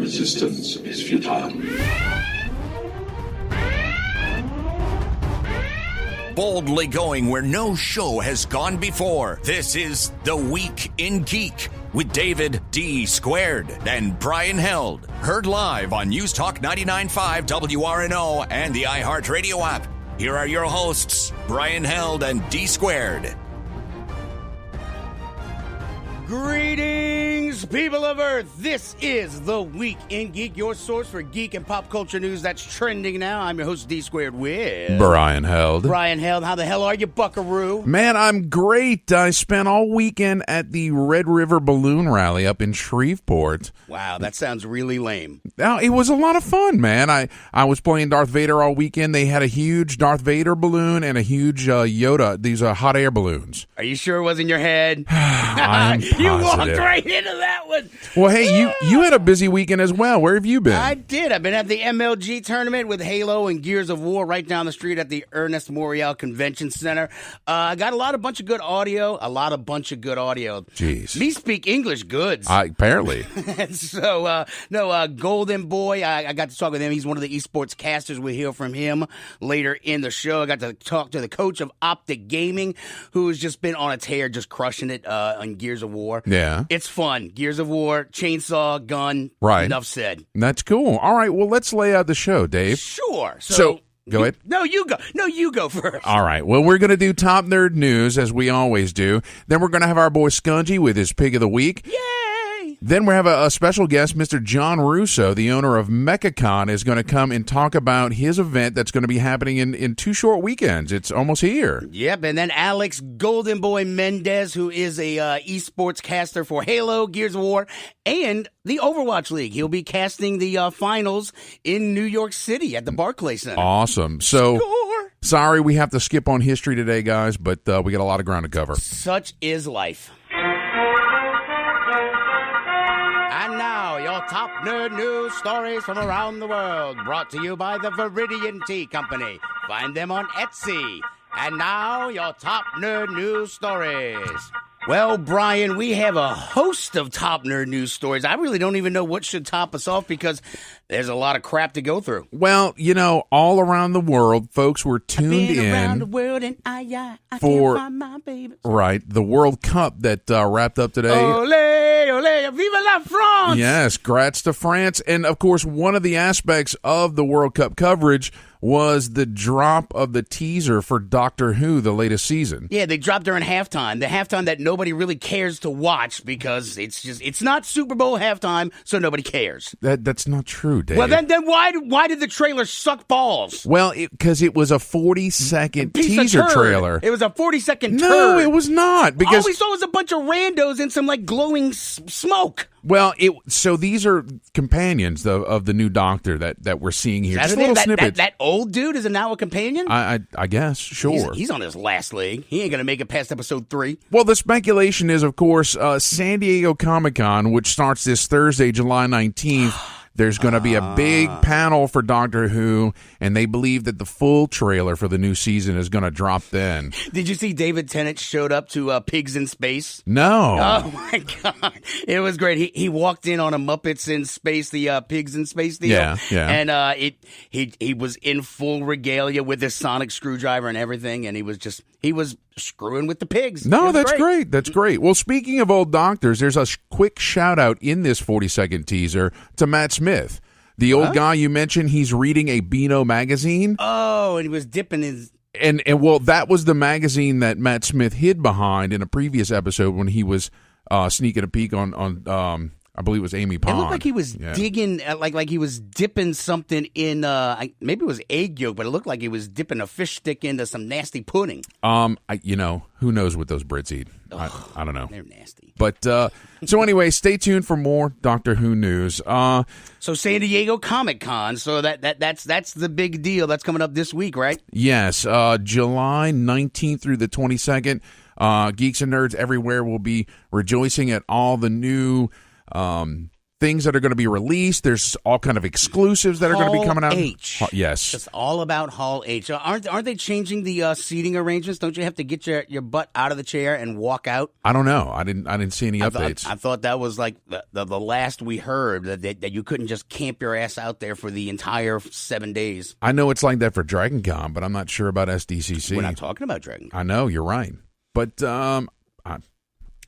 Resistance is futile. Boldly going where no show has gone before. This is The Week in Geek with David D. Squared and Brian Held. Heard live on News Talk 99.5 WRNO and the iHeartRadio app. Here are your hosts, Brian Held and D. Squared. Greetings, people of Earth. This is The Week in Geek, your source for geek and pop culture news that's trending now. I'm your host, D Squared with Brian Held. Brian Held, how the hell are you, buckaroo? Man, I'm great. I spent all weekend at the Red River Balloon Rally up in Shreveport. Wow, that sounds really lame. Now, it was a lot of fun, man. I was playing Darth Vader all weekend. They had a huge Darth Vader balloon and a huge Yoda, these hot air balloons. Are you sure it was in your head? I'm You walked positive. right into that one. Well, hey, you had a busy weekend as well. Where have you been? I did. I've been at the MLG tournament with Halo and Gears of War right down the street at the Ernest Morial Convention Center. I got a bunch of good audio. Jeez. Me speak English goods. Apparently. So, Goldenboy, I got to talk with him. He's one of the esports casters. We'll hear from him later in the show. I got to talk to the coach of Optic Gaming, who's just been on a tear, just crushing it on Gears of War. Yeah. It's fun. Gears of War, chainsaw, gun. Right. Enough said. That's cool. All right, well, let's lay out the show, Dave. Sure. So go ahead. No, you go. No, you go first. All right. Well, we're going to do Top Nerd News, as we always do. Then we're going to have our boy Skungy with his Pick of the Week. Yay! Then we have a special guest, Mr. Jon Russo, the owner of Mechacon, is going to come and talk about his event that's going to be happening in 2 short weekends. It's almost here. Yep, and then Alex Goldenboy Mendez, who is a esports caster for Halo, Gears of War, and the Overwatch League. He'll be casting the finals in New York City at the Barclays Center. Awesome. So, Score! sorry we have to skip on history today, guys, but we got a lot of ground to cover. Such is life. And now, your top nerd news stories from around the world, brought to you by the Viridian Tea Company. Find them on Etsy. And now, your top nerd news stories. Well, Brian, we have a host of top nerd news stories. I really don't even know what should top us off because there's a lot of crap to go through. Well, all around the world, folks were tuned I've been in around the world and I for- can't find my baby. right, the World Cup that wrapped up today. Ole, ole, viva la France! Yes, grats to France. And, of course, one of the aspects of the World Cup coverage was the drop of the teaser for Doctor Who, the latest season. Yeah, they dropped during halftime. The halftime that nobody really cares to watch because it's not Super Bowl halftime, so nobody cares. That's not true, Dave. Well, then why did the trailer suck balls? Well, because it was a 40-second Piece of teaser turd. trailer. It was a 40-second turd. No, it was not. Because all we saw was a bunch of randos and some glowing smoke. well, so these are companions of the new Doctor that we're seeing here. Just little snippets. That old dude is now a companion? I guess, sure. He's on his last leg. He ain't going to make it past episode 3. Well, the speculation is, of course, San Diego Comic-Con, which starts this Thursday, July 19th. There's going to be a big panel for Doctor Who, and they believe that the full trailer for the new season is going to drop then. Did you see David Tennant showed up to Pigs in Space? No. Oh, my God. It was great. He walked in on a Muppets in Space, the Pigs in Space deal. Yeah. And he was in full regalia with his sonic screwdriver and everything, and he was screwing with the pigs. No, that's great. That's great. Well, speaking of old doctors, there's a quick shout-out in this 40-second teaser to Matt Smith. The old guy you mentioned, he's reading a Beano magazine. Oh, and he was dipping his... And well, that was the magazine that Matt Smith hid behind in a previous episode when he was sneaking a peek on I believe it was Amy Pond. It looked like he was digging, like he was dipping something in, maybe it was egg yolk, but it looked like he was dipping a fish stick into some nasty pudding. Who knows what those Brits eat? I don't know. They're nasty. But, so anyway, stay tuned for more Doctor Who news. So San Diego Comic-Con, so that's the big deal. That's coming up this week, right? Yes, July 19th through the 22nd. Geeks and nerds everywhere will be rejoicing at all the new things that are going to be released. There's all kind of exclusives that are going to be coming out. H. Yes. It's all about Hall H. Aren't they changing the seating arrangements? Don't you have to get your butt out of the chair and walk out? I don't know. I didn't see any updates. I thought that was like the last we heard, that you couldn't just camp your ass out there for the entire 7 days. I know it's like that for Dragon Con, but I'm not sure about SDCC. We're not talking about Dragon Con. I know, you're right. But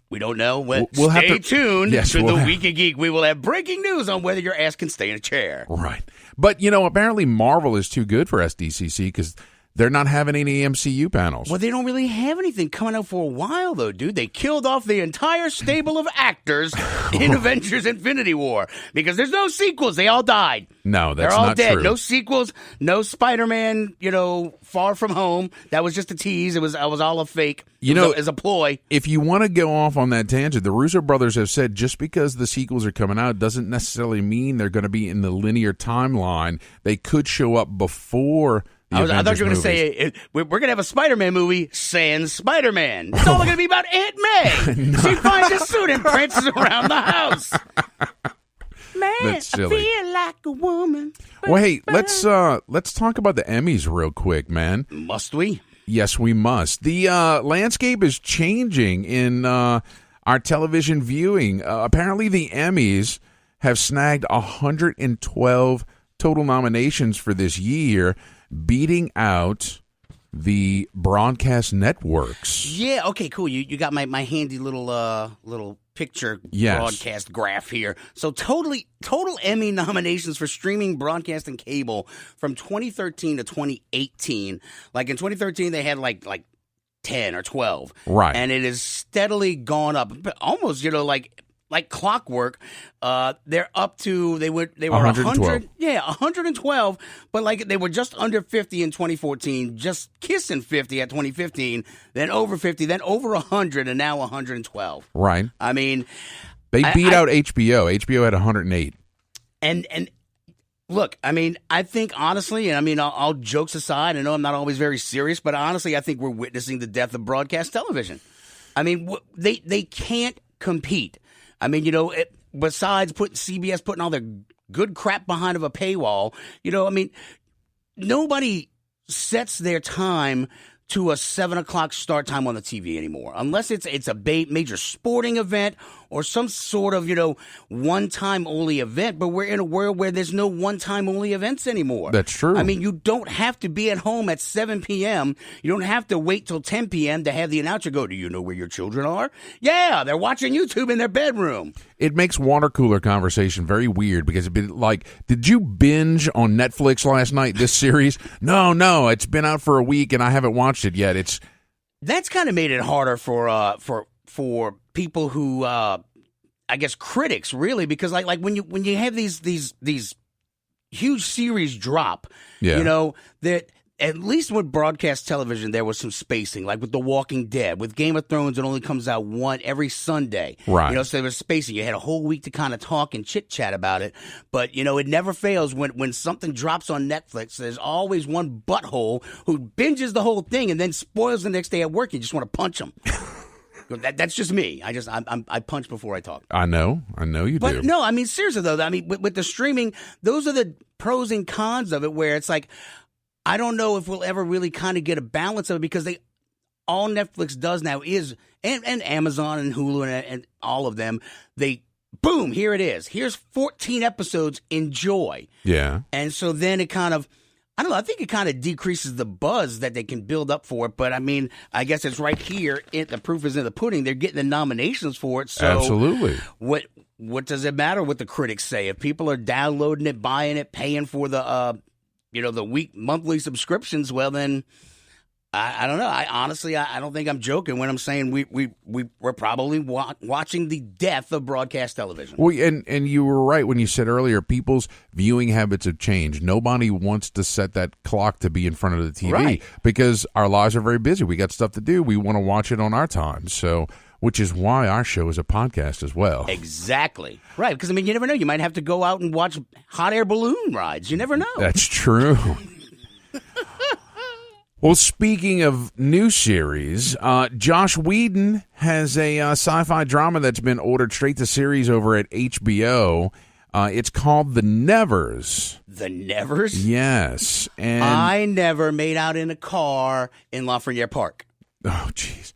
we don't know. We'll stay tuned to the Week in Geek. We will have breaking news on whether your ass can stay in a chair. Right. But, apparently Marvel is too good for SDCC because they're not having any MCU panels. Well, they don't really have anything coming out for a while, though, dude. They killed off the entire stable of actors in Avengers Infinity War because there's no sequels. They all died. No, that's They're all not dead. true. No sequels. No Spider-Man, Far From Home. That was just a tease. It was all a fake. As a ploy. If you want to go off on that tangent, the Russo brothers have said just because the sequels are coming out doesn't necessarily mean they're going to be in the linear timeline. They could show up before I thought you were going to say, we're going to have a Spider-Man movie, Sans Spider-Man. It's all going to be about Aunt May. No. She finds a suit and prances around the house. Man, That's silly. I feel like a woman. Well, hey, let's talk about the Emmys real quick, man. Must we? Yes, we must. The landscape is changing in our television viewing. Apparently, the Emmys have snagged 112 total nominations for this year, beating out the broadcast networks. Yeah, okay, cool. You got my handy little picture broadcast graph here. So total Emmy nominations for streaming, broadcast, and cable from 2013 to 2018. Like in 2013, they had like 10 or 12. Right. And it has steadily gone up, almost, like clockwork. They're up to they were 100, 112, but they were just under 50 in 2014, just kissing 50 at 2015, then over 50, then over 100, and now 112. Right. I mean, they beat out HBO. HBO had 108. And look, I mean, I think honestly, and I mean, all jokes aside, I know I'm not always very serious, but honestly, I think we're witnessing the death of broadcast television. I mean, they can't compete. I mean, besides CBS putting all their good crap behind of a paywall, I mean, nobody sets their time to a 7 o'clock start time on the TV anymore, unless it's a major sporting event or some sort of, one-time only event. But we're in a world where there's no one-time only events anymore. That's true. I mean, you don't have to be at home at 7 p.m. You don't have to wait till 10 p.m. to have the announcer go, do you know where your children are? Yeah, they're watching YouTube in their bedroom. It makes water cooler conversation very weird because it'd be like, did you binge on Netflix last night, this series? No, it's been out for a week and I haven't watched it yet. That's kind of made it harder for people who, I guess, critics really, because like when you have these huge series drop, that at least with broadcast television there was some spacing, like with The Walking Dead, with Game of Thrones, it only comes out one every Sunday, right? So there was spacing. You had a whole week to kind of talk and chit chat about it, but it never fails when something drops on Netflix. There's always one butthole who binges the whole thing and then spoils the next day at work. You just want to punch them. That's just me. I punch before I talk. I know you do. But no, I mean, seriously though, I mean, with the streaming, those are the pros and cons of it, where it's like, I don't know if we'll ever really kind of get a balance of it, because all Netflix does now is, and Amazon and Hulu and all of them, boom, here it is. Here's 14 episodes, enjoy. Yeah. And so then it kind of, I don't know, I think it kind of decreases the buzz that they can build up for it. But I mean, I guess it's right here. The proof is in the pudding. They're getting the nominations for it. So absolutely. What does it matter what the critics say? If people are downloading it, buying it, paying for the the monthly subscriptions, well then, I don't know. I honestly don't think I'm joking when I'm saying we're probably watching the death of broadcast television. Well, and you were right when you said earlier, people's viewing habits have changed. Nobody wants to set that clock to be in front of the TV, right, because our lives are very busy. We got stuff to do. We want to watch it on our time. So, which is why our show is a podcast as well. Exactly. Right, because I mean, you never know. You might have to go out and watch hot air balloon rides. You never know. That's true. Well, speaking of new series, Josh Whedon has a sci-fi drama that's been ordered straight to series over at HBO, It's called The Nevers. The Nevers? Yes. And I never made out in a car in Lafreniere Park. Oh, jeez.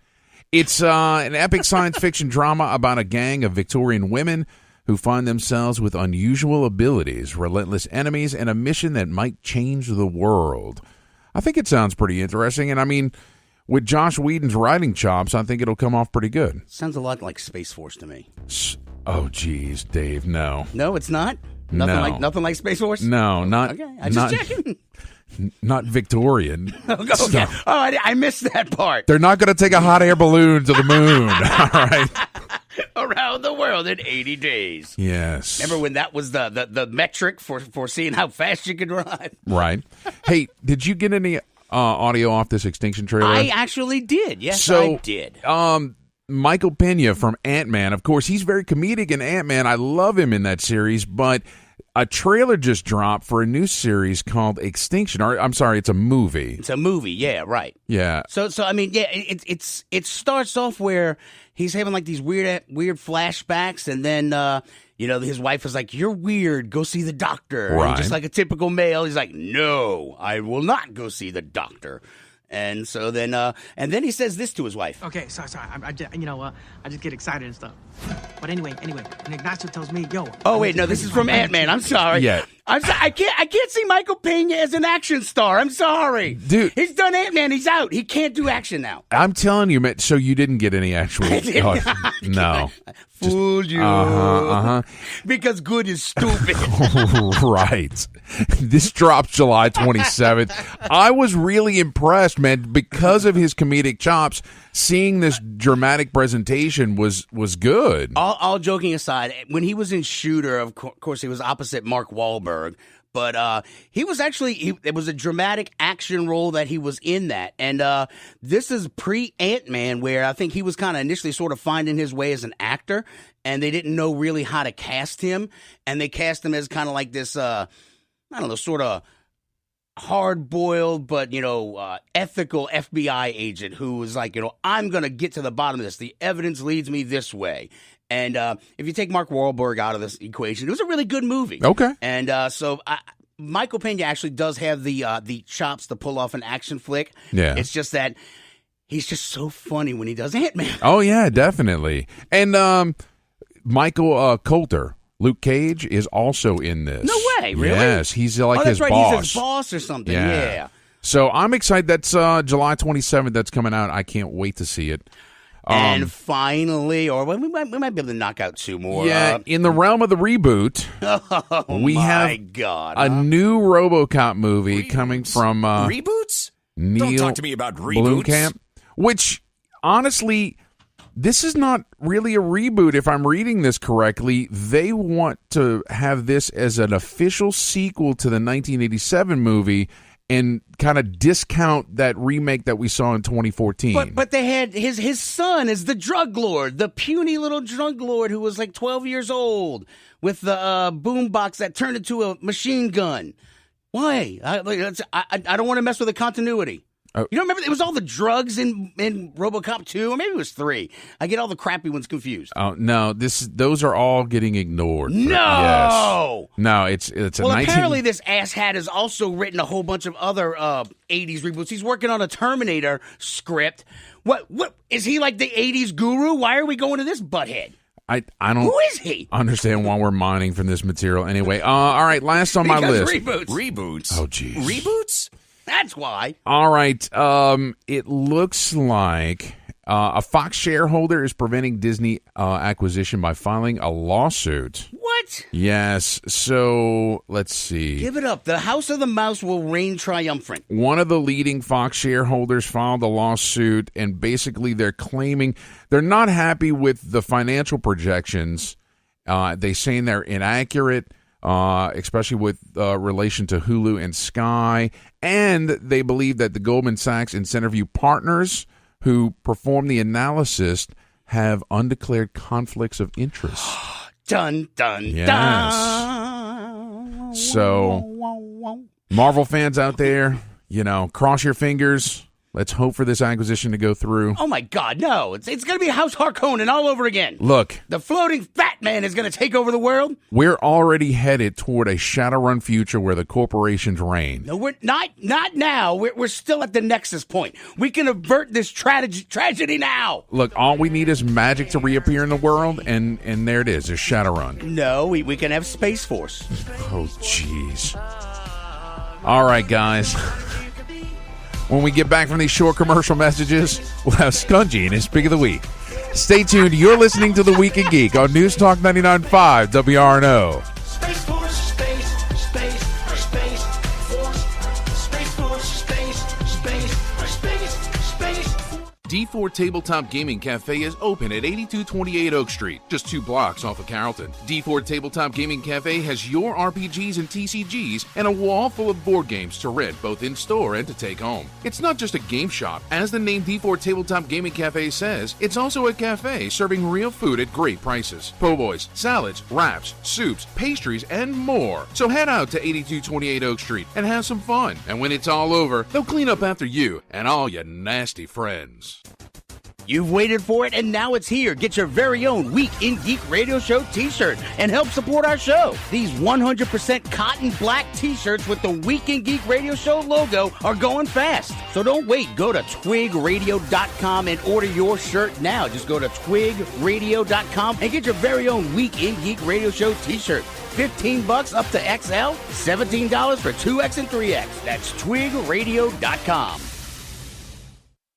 It's an epic science fiction drama about a gang of Victorian women who find themselves with unusual abilities, relentless enemies, and a mission that might change the world. I think it sounds pretty interesting, and I mean, with Josh Whedon's writing chops, I think it'll come off pretty good. Sounds a lot like Space Force to me. Oh, geez, Dave, no. No, it's not? Nothing like Space Force? No, not. Okay, I just checking. Not Victorian. Okay. Oh, I missed that part. They're not going to take a hot air balloon to the moon, all right? Around the world in 80 days. Yes. Remember when that was the metric for seeing how fast you could run? Right. Hey, did you get any audio off this Extinction trailer? I actually did. Yes, I did. Michael Pena from Ant-Man, of course, he's very comedic in Ant-Man. I love him in that series, but a trailer just dropped for a new series called Extinction. Or, I'm sorry, it's a movie. It's a movie, yeah, right. Yeah. So I mean, yeah, it starts off where he's having like these weird flashbacks, and then his wife is like, "You're weird. Go see the doctor." Right. And just like a typical male, he's like, "No, I will not go see the doctor." And so then, he says this to his wife. Okay, sorry. I just get excited and stuff. But anyway, when Ignacio tells me, "Yo," oh wait, no, this is from Ant-Man. I'm sorry. Yeah. I can't see Michael Pena as an action star. I'm sorry, dude. He's done Ant-Man. He's out. He can't do action now. I'm telling you, man. So you didn't get any actual? No. Fooled you. Because good is stupid. Right. This drops July 27th. I was really impressed, man, because of his comedic chops. Seeing this dramatic presentation was good. All joking aside, when he was in Shooter, of course, he was opposite Mark Wahlberg. But he was actually, it was a dramatic action role that he was in that. And this is pre-Ant-Man, where I think he was kind of initially sort of finding his way as an actor, and they didn't know really how to cast him. And they cast him as kind of like this, sort of hard-boiled but, ethical FBI agent who was like, I'm going to get to the bottom of this. The evidence leads me this way. And if you take Mark Wahlberg out of this equation, it was a really good movie. Okay. And Michael Pena actually does have the chops to pull off an action flick. Yeah. It's just that he's just so funny when he does Ant-Man. Oh, yeah, definitely. And Michael Coulter, Luke Cage, is also in this. No way, really? Yes, he's like his boss. He's his boss or something, yeah. So I'm excited. That's July 27th that's coming out. I can't wait to see it. And finally, we might be able to knock out two more. Yeah, in the realm of the reboot, we have a new RoboCop movie coming from reboots. Neil Don't talk to me about reboots. Blomkamp, which honestly, this is not really a reboot. If I'm reading this correctly, they want to have this as an official sequel to the 1987 movie and kind of discount that remake that we saw in 2014. But they had his son is the drug lord, the puny little drug lord who was like 12 years old with the boombox that turned into a machine gun. Why? I don't want to mess with the continuity. You don't remember? It was all the drugs in RoboCop 2, or maybe it was 3. I get all the crappy ones confused. Oh no, those are all getting ignored. No, yes. No, it's a. Well, apparently this asshat has also written a whole bunch of other 80s reboots. He's working on a Terminator script. What is he, like the 80s guru? Why are we going to this butthead? I don't. Who is he? Understand why we're mining from this material anyway. All right, last on my list. Reboots. Oh, geez. Reboots. That's why. All right. It looks like a Fox shareholder is preventing Disney acquisition by filing a lawsuit. What? Yes. So let's see. Give it up. The House of the Mouse will reign triumphant. One of the leading Fox shareholders filed a lawsuit, and basically they're claiming they're not happy with the financial projections. They saying they're inaccurate. Especially with relation to Hulu and Sky. And they believe that the Goldman Sachs and Centerview partners who perform the analysis have undeclared conflicts of interest. Dun, dun, yes. dun. So, Marvel fans out there, cross your fingers. Let's hope for this acquisition to go through. Oh, my God, no. It's going to be House Harkonnen all over again. Look. The floating fat man is going to take over the world. We're already headed toward a Shadowrun future where the corporations reign. No, we're not now. We're still at the nexus point. We can avert this tragedy now. Look, all we need is magic to reappear in the world, and there it is, a Shadowrun. No, we can have Space Force. Oh, jeez. All right, guys. When we get back from these short commercial messages, we'll have Skungy in his Pick of the Week. Stay tuned. You're listening to The Week in Geek on News Talk 99.5 WRNO. Space Force, Space Force. D4 Tabletop Gaming Cafe is open at 8228 Oak Street, just 2 blocks off of Carrollton. D4 Tabletop Gaming Cafe has your RPGs and TCGs and a wall full of board games to rent both in-store and to take home. It's not just a game shop. As the name D4 Tabletop Gaming Cafe says, it's also a cafe serving real food at great prices. Po' boys, salads, wraps, soups, pastries, and more. So head out to 8228 Oak Street and have some fun. And when it's all over, they'll clean up after you and all your nasty friends. You've waited for it, and now it's here. Get your very own Week in Geek Radio Show t-shirt and help support our show. These 100% cotton black t-shirts with the Week in Geek Radio Show logo are going fast. So don't wait. Go to twigradio.com and order your shirt now. Just go to twigradio.com and get your very own Week in Geek Radio Show t-shirt. $15 up to XL, $17 for 2X and 3X. That's twigradio.com.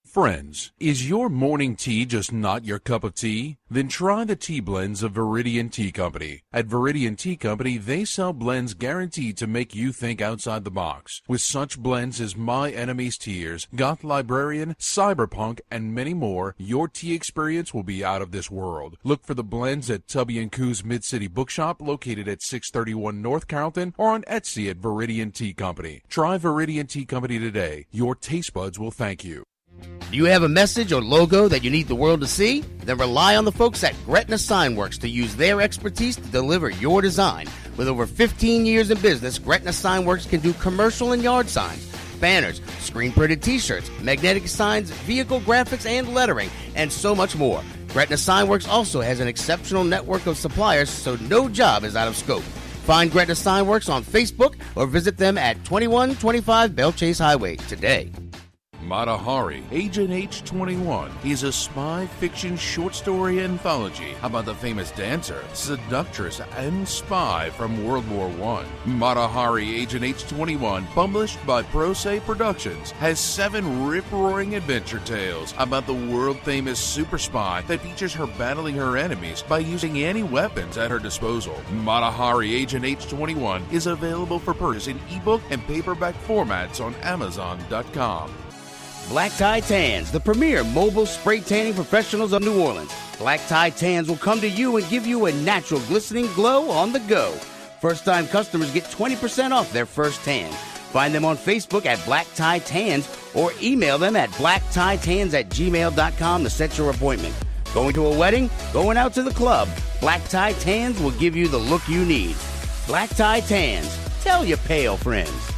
Friends, is your morning tea just not your cup of tea? Then try the tea blends of Viridian Tea Company. At Viridian Tea Company, they sell blends guaranteed to make you think outside the box. With such blends as My Enemy's Tears, Goth Librarian, Cyberpunk, and many more, your tea experience will be out of this world. Look for the blends at Tubby & Coo's Mid-City Bookshop, located at 631 North Carrollton, or on Etsy at Viridian Tea Company. Try Viridian Tea Company today. Your taste buds will thank you. Do you have a message or logo that you need the world to see? Then rely on the folks at Gretna Signworks to use their expertise to deliver your design. With over 15 years in business, Gretna Signworks can do commercial and yard signs, banners, screen-printed t-shirts, magnetic signs, vehicle graphics and lettering, and so much more. Gretna Signworks also has an exceptional network of suppliers, so no job is out of scope. Find Gretna Signworks on Facebook or visit them at 2125 Bell Chase Highway today. Mata Hari, Agent H21, is a spy fiction short story anthology about the famous dancer, seductress, and spy from World War I. Mata Hari, Agent H21, published by Pro Se Productions, has 7 rip-roaring adventure tales about the world-famous super spy that features her battling her enemies by using any weapons at her disposal. Mata Hari, Agent H21 is available for purchase in ebook and paperback formats on Amazon.com. Black Tie Tans, the premier mobile spray tanning professionals of New Orleans. Black Tie Tans will come to you and give you a natural glistening glow on the go. First-time customers get 20% off their first tan. Find them on Facebook at Black Tie Tans or email them at blacktieTans@gmail.com to set your appointment. Going to a wedding? Going out to the club? Black Tie Tans will give you the look you need. Black Tie Tans. Tell your pale friends.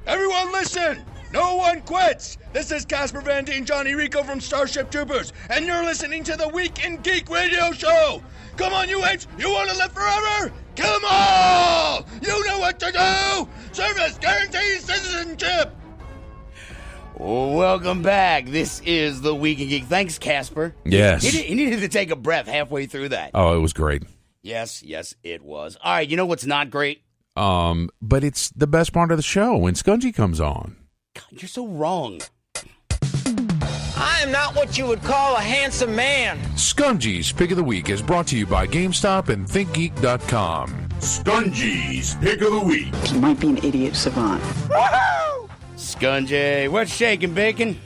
Everyone listen! No one quits! This is Casper Van Dien, Johnny Rico from Starship Troopers, and you're listening to the Week in Geek Radio Show! Come on, you apes! You want to live forever? Kill them all! You know what to do! Service guarantees citizenship! Welcome back. This is the Week in Geek. Thanks, Casper. Yes. He needed to take a breath halfway through that. Oh, it was great. Yes, it was. All right, you know what's not great? But it's the best part of the show when Skungy comes on. God, you're so wrong. I am not what you would call a handsome man. Skungy's Pick of the Week is brought to you by GameStop and ThinkGeek.com. Skungy's Pick of the Week. He might be an idiot savant. Woohoo! Skungy, what's shaking, bacon?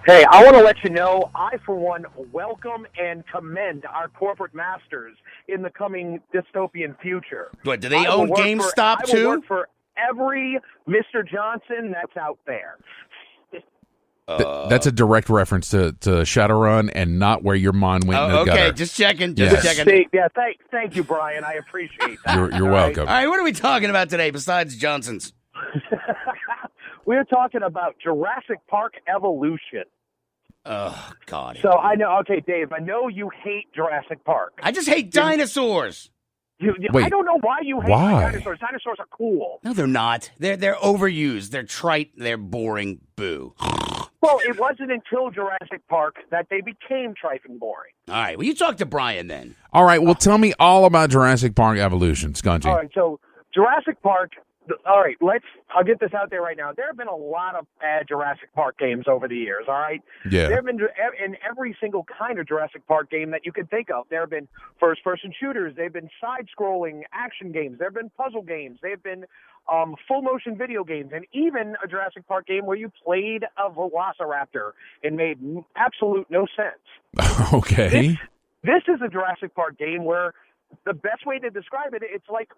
Hey, I want to let you know, I, for one, welcome and commend our corporate masters in the coming dystopian future. What, do they own GameStop, too? I will work for every Mr. Johnson that's out there. That's a direct reference to Shadowrun and not where your mind went in the gutter. Okay, just checking. Thank you, Brian. I appreciate that. You're welcome. All right, what are we talking about today besides Johnson's? We're talking about Jurrasic Park Evolution. Oh, God. So I know, okay, Dave, I know you hate Jurassic Park. I just hate dinosaurs. Wait, I don't know why you hate dinosaurs. Dinosaurs are cool. No, they're not. They're overused. They're trite. They're boring. Boo. Well, it wasn't until Jurassic Park that they became trite and boring. All right, well, you talk to Brian then. All right, well, tell me all about Jurassic Park Evolution, Skungy. All right, so Jurassic Park. All right, I'll get this out there right now. There have been a lot of bad Jurassic Park games over the years, all right? Yeah. There have been in every single kind of Jurassic Park game that you could think of. There have been first-person shooters. There have been side-scrolling action games. There have been puzzle games. There have been full-motion video games, and even a Jurassic Park game where you played a velociraptor and made absolute no sense. Okay. This is a Jurassic Park game where the best way to describe it, it's like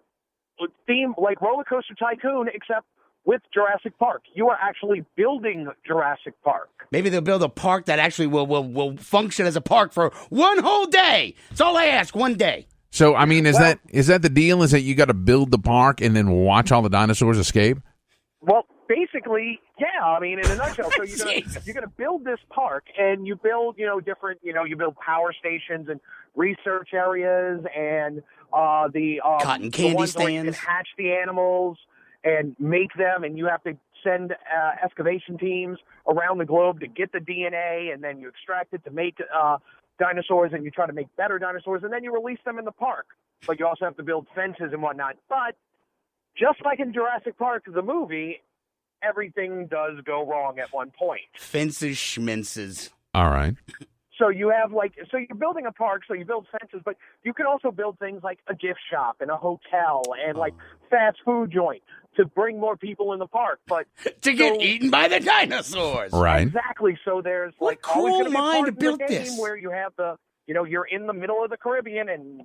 Roller Coaster Tycoon, except with Jurassic Park. You are actually building Jurassic Park. Maybe they'll build a park that actually will function as a park for one whole day. That's all I ask, one day. So, I mean, is that the deal? Is that you got to build the park and then watch all the dinosaurs escape? Well, basically, yeah. I mean, in a nutshell, so you're gonna build this park, and you build different you build power stations and research areas and the cotton candy ones stands. Where you can hatch the animals and make them, and you have to send excavation teams around the globe to get the DNA, and then you extract it to make dinosaurs, and you try to make better dinosaurs, and then you release them in the park. But you also have to build fences and whatnot. But just like in Jurassic Park, the movie, everything does go wrong at one point. Fences, schminces. All right. So you have so you're building a park, so you build fences, but you can also build things like a gift shop and a hotel and fast food joint to bring more people in the park. But to get eaten by the dinosaurs. Right. Exactly. So there's what always cool going to be a mind part built in the game this where you have you're in the middle of the Caribbean and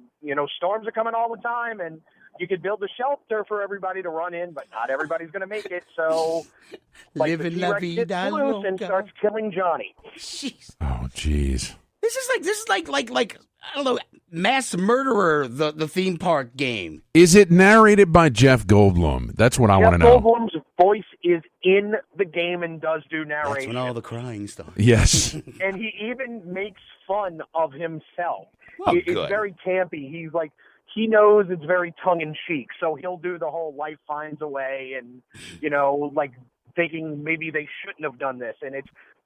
storms are coming all the time, and you could build a shelter for everybody to run in, but not everybody's going to make it. So living la vida gets loose and starts killing Johnny. Jeez. Oh, jeez. This is like I don't know, Mass Murderer, the theme park game. Is it narrated by Jeff Goldblum? That's what I want to know. Jeff Goldblum's voice is in the game and does do narration. That's when all the crying starts. Yes. And he even makes fun of himself. Oh, it's very campy. He's he knows it's very tongue-in-cheek, so he'll do the whole life finds a way and, thinking maybe they shouldn't have done this. And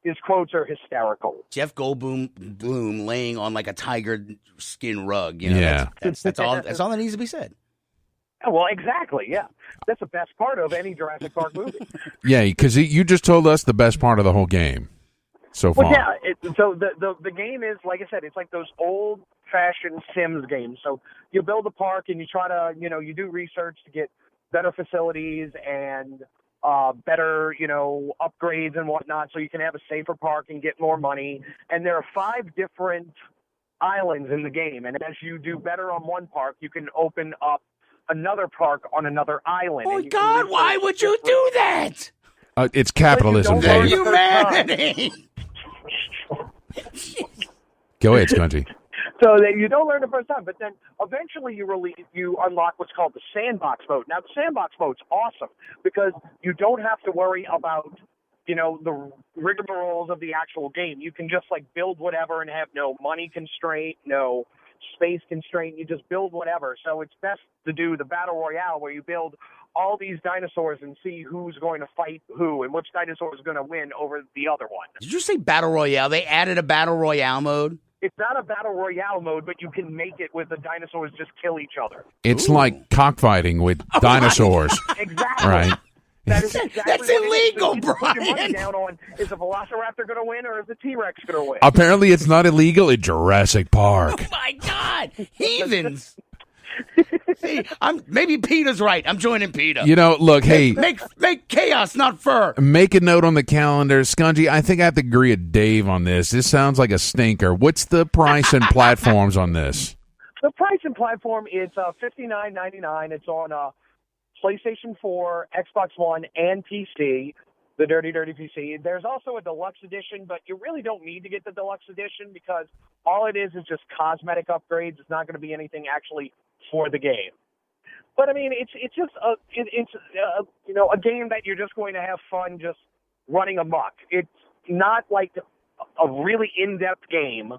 his quotes are hysterical. Jeff Goldblum laying on a tiger skin rug. Yeah. That's all that needs to be said. Well, exactly, yeah. That's the best part of any Jurassic Park movie. Yeah, because you just told us the best part of the whole game so far. Well, yeah, so the game is, like I said, it's like those old-fashioned Sims games. So you build a park and you try to, you do research to get better facilities and better, upgrades and whatnot so you can have a safer park and get more money. And there are 5 different islands in the game. And as you do better on one park, you can open up another park on another island. Oh, God, why would you do that? It's capitalism, Dave. Humanity. Go ahead, Skungy. So that you don't learn the first time, but then eventually you unlock what's called the sandbox mode. Now, the sandbox mode's awesome because you don't have to worry about, the rigmaroles of the actual game. You can just build whatever and have no money constraint, no space constraint. You just build whatever. So it's best to do the battle royale where you build all these dinosaurs and see who's going to fight who and which dinosaur is going to win over the other one. Did you say battle royale? They added a battle royale mode? It's not a battle royale mode, but you can make it with the dinosaurs just kill each other. It's like cockfighting with dinosaurs. Exactly. Right. That is exactly That's illegal, Brian. Put your money Brian. down on, is the Velociraptor going to win or is the T-Rex going to win? Apparently, it's not illegal in Jurassic Park. Oh, my God. Heathens. See, maybe Peter's right. I'm joining Peter. Look, hey. Make chaos, not fur. Make a note on the calendar. Skungy, I think I have to agree with Dave on this. This sounds like a stinker. What's the price and platforms on this? The price and platform is $59.99. It's on PlayStation 4, Xbox One, and PC. the Dirty PC. There's also a deluxe edition, but you really don't need to get the deluxe edition because all it is just cosmetic upgrades. It's not going to be anything actually for the game. But I mean, it's just a game that you're just going to have fun just running amok. It's not like a really in-depth game,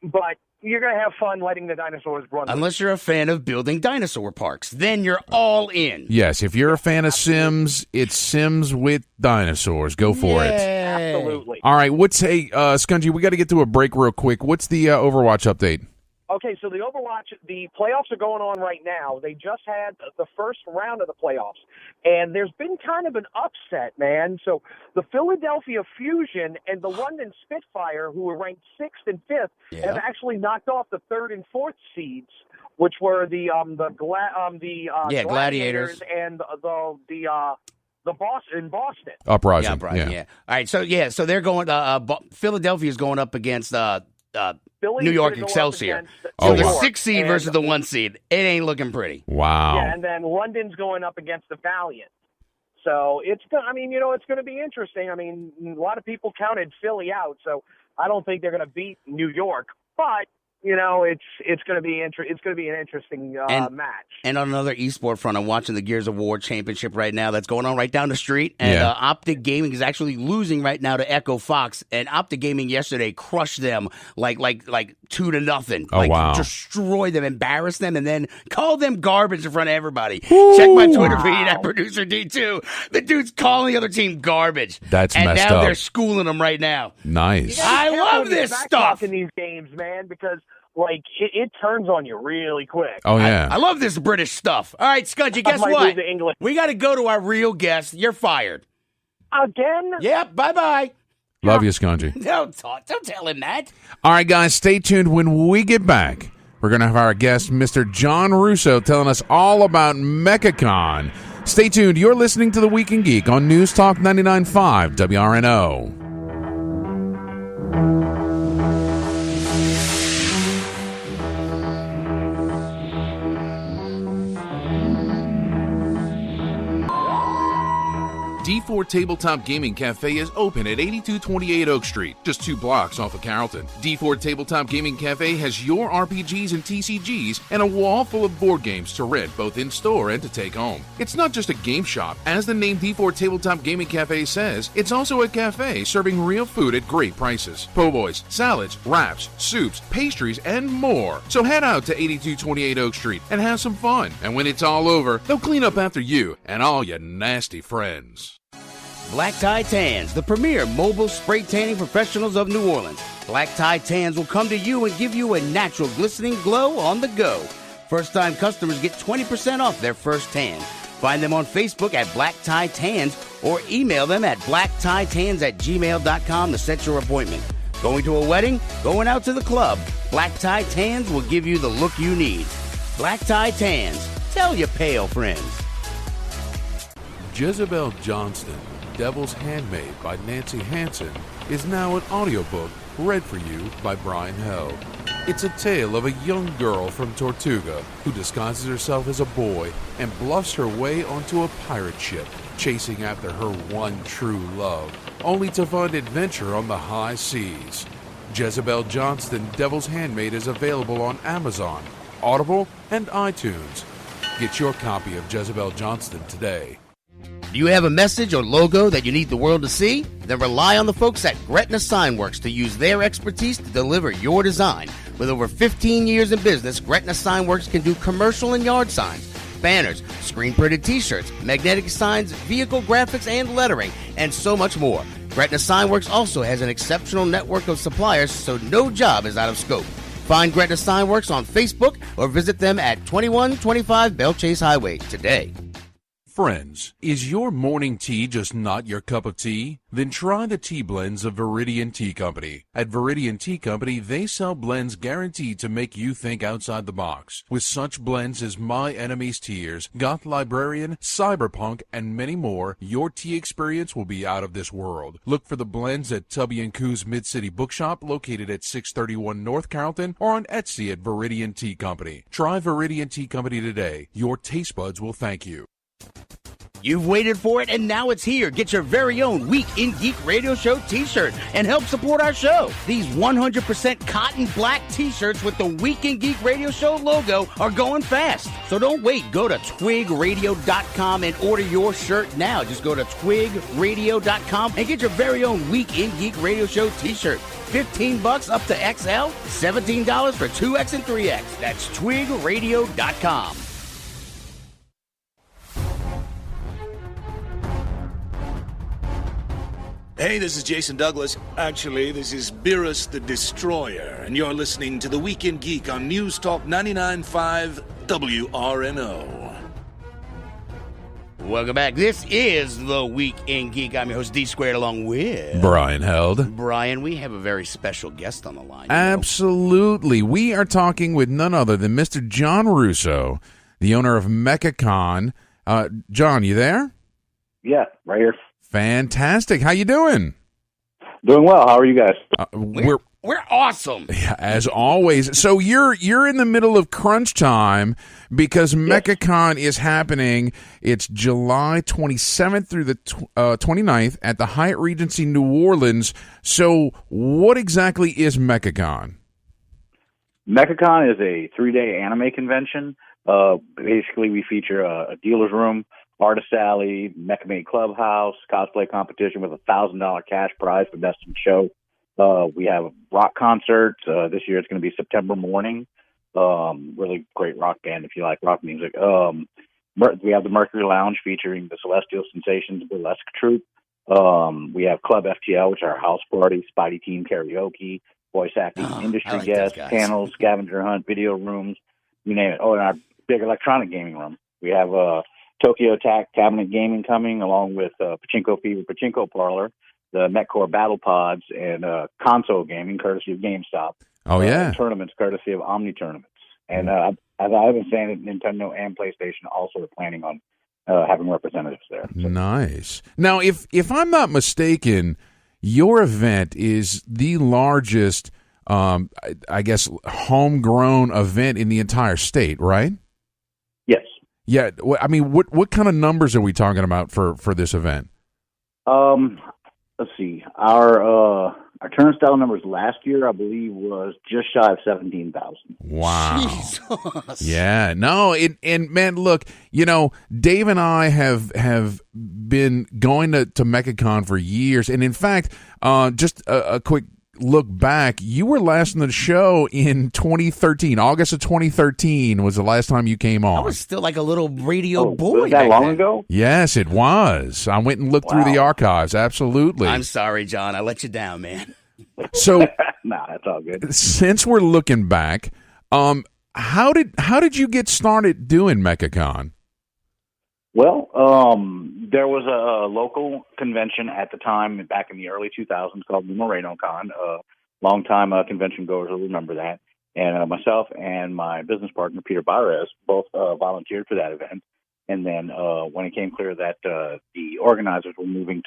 but you're going to have fun letting the dinosaurs run. Unless you're a fan of building dinosaur parks, then you're all in. Yes, if you're a fan of Sims, it's Sims with dinosaurs. Go for it. Absolutely. All right, Skungy, we got to get to a break real quick. What's the Overwatch update? Okay, so the playoffs are going on right now. They just had the first round of the playoffs, and there's been kind of an upset, man. So the Philadelphia Fusion and the London Spitfire, who were ranked 6th and 5th, have actually knocked off the 3rd and 4th seeds, which were the Gladiators and the Boston. Uprising. Yeah. All right, so they're going. Philadelphia is going up against New York Excelsior. So the 6th seed versus the 1 seed. It ain't looking pretty. Wow. Yeah, and then London's going up against the Valiant. So it's going to be interesting. I mean, a lot of people counted Philly out, so I don't think they're going to beat New York. But it's going to be an interesting match. And on another esport front, I'm watching the Gears of War Championship right now. That's going on right down the street. And Optic Gaming is actually losing right now to Echo Fox. And Optic Gaming yesterday crushed them like 2-0. Oh, wow! Destroy them, embarrass them, and then call them garbage in front of everybody. Ooh, check my Twitter feed at Producer D2. The dude's calling the other team garbage. That's messed up. And now they're schooling them right now. Nice. I love this stuff in these games, man, because it turns on you really quick. Oh, yeah. I love this British stuff. All right, Skungy, guess what? We got to go to our real guest. You're fired. Again? Yep, bye-bye. Love you, Skungy. Don't tell him that. All right, guys, stay tuned. When we get back, we're going to have our guest, Mr. Jon Russo, telling us all about Mechacon. Stay tuned. You're listening to The Week in Geek on News Talk 99.5 WRNO. D4 Tabletop Gaming Cafe is open at 8228 Oak Street, just 2 blocks off of Carrollton. D4 Tabletop Gaming Cafe has your RPGs and TCGs and a wall full of board games to rent both in-store and to take home. It's not just a game shop. As the name D4 Tabletop Gaming Cafe says, it's also a cafe serving real food at great prices. Po' boys, salads, wraps, soups, pastries, and more. So head out to 8228 Oak Street and have some fun. And when it's all over, they'll clean up after you and all your nasty friends. Black Tie Tans, the premier mobile spray tanning professionals of New Orleans. Black Tie Tans will come to you and give you a natural glistening glow on the go. First-time customers get 20% off their first tan. Find them on Facebook at Black Tie Tans or email them at blacktitans@gmail.com to set your appointment. Going to a wedding? Going out to the club? Black Tie Tans will give you the look you need. Black Tie Tans. Tell your pale friends. Jezebel Johnston, Devil's Handmaid by Nancy Hansen, is now an audiobook read for you by Brian Held. It's a tale of a young girl from Tortuga who disguises herself as a boy and bluffs her way onto a pirate ship, chasing after her one true love, only to find adventure on the high seas. Jezebel Johnston, Devil's Handmaid is available on Amazon, Audible, and iTunes. Get your copy of Jezebel Johnston today. Do you have a message or logo that you need the world to see? Then rely on the folks at Gretna Signworks to use their expertise to deliver your design. With over 15 years in business, Gretna Signworks can do commercial and yard signs, banners, screen-printed t-shirts, magnetic signs, vehicle graphics and lettering, and so much more. Gretna Signworks also has an exceptional network of suppliers, so no job is out of scope. Find Gretna Signworks on Facebook or visit them at 2125 Bell Chase Highway today. Friends, is your morning tea just not your cup of tea? Then try the tea blends of Viridian Tea Company. At Viridian Tea Company, they sell blends guaranteed to make you think outside the box. With such blends as My Enemy's Tears, Goth Librarian, Cyberpunk, and many more, your tea experience will be out of this world. Look for the blends at Tubby & Coo's Mid-City Bookshop, located at 631 North Carrollton, or on Etsy at Viridian Tea Company. Try Viridian Tea Company today. Your taste buds will thank you. You've waited for it, and now it's here. Get your very own Week in Geek Radio Show t-shirt and help support our show. These 100% cotton black t-shirts with the Week in Geek Radio Show logo are going fast. So don't wait. Go to twigradio.com and order your shirt now. Just go to twigradio.com and get your very own Week in Geek Radio Show t-shirt. $15 up to XL, $17 for 2X and 3X. That's twigradio.com. Hey, this is Jason Douglas. Actually, this is Beerus the Destroyer, and you're listening to The Weekend Geek on News Talk 99.5 WRNO. Welcome back. This is The Week in Geek. I'm your host, D Squared, along with Brian Held. Brian, we have a very special guest on the line. Absolutely. We are talking with none other than Mr. Jon Russo, the owner of Mechacon. John, you there? Yeah, right here. Fantastic. How you doing? Doing well. How are you guys? We're awesome. Yeah, as always. So you're in the middle of crunch time because Mechacon is happening. It's July 27th through the 29th at the Hyatt Regency, New Orleans. So what exactly is Mechacon? Mechacon is a 3-day anime convention. Basically, we feature a dealer's room, artist alley, Mecha Made Clubhouse, cosplay competition with a $1,000 cash prize for best in show. We have a rock concert. This year it's going to be September morning. Really great rock band if you like rock music. We have the Mercury Lounge featuring the Celestial Sensations Burlesque Troupe. We have Club FTL, which is our house party, Spidey Team karaoke, voice acting, industry guests, panels, scavenger hunt, video rooms, you name it. Oh, and our big electronic gaming room. We have Tokyo Attack cabinet gaming coming, along with Pachinko Fever Pachinko Parlor, the Metcore Battle Pods, and console gaming, courtesy of GameStop. Oh, yeah. Tournaments, courtesy of Omni Tournaments. And as I've been saying, Nintendo and PlayStation also are planning on having representatives there. So. Nice. Now, if I'm not mistaken, your event is the largest, I guess, homegrown event in the entire state, right? Yes. Yeah. I mean, what kind of numbers are we talking about for this event? Let's see. Our turnstile numbers last year, I believe, was just shy of 17,000. Wow. Jesus. Yeah. No. And man, look, Dave and I have been going to Mechacon for years, and in fact, just a quick look back, you were last on the show in 2013. August of 2013 was the last time you came on. I was still like a little radio boy. Was that long ago? Yes, it was. I went and looked through the archives. Absolutely. I'm sorry, John. I let you down, man. So, nah, that's all good. Since we're looking back, how did you get started doing Mechacon? Well, there was a local convention at the time, back in the early 2000s, called Moreno Con. Long-time convention goers will remember that. And myself and my business partner, Peter Bares, both volunteered for that event. And then when it came clear that the organizers were moving